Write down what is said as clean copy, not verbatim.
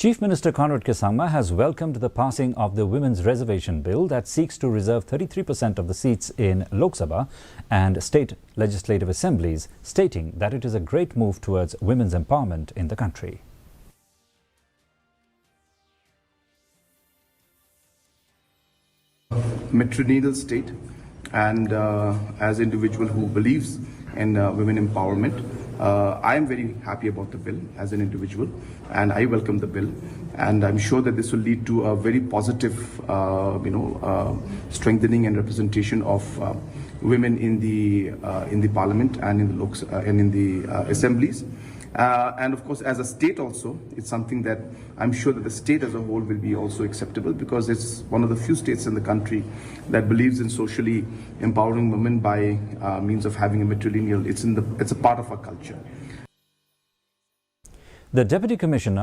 Chief Minister Conrad Kisangma has welcomed the passing of the Women's Reservation Bill that seeks to reserve 33% of the seats in Lok Sabha and state legislative assemblies, stating that it is a great move towards women's empowerment in the country. Matrilineal state, and as an individual who believes in women empowerment, I am very happy about the bill as an individual, and I welcome the bill, and I'm sure that this will lead to a very positive strengthening and representation of women in the parliament and in the assemblies. And of course, as a state also, it's something that I'm sure that the state as a whole will be also acceptable, because it's one of the few states in the country that believes in socially empowering women by means of having a matrilineal. It's a part of our culture. The Deputy Commissioner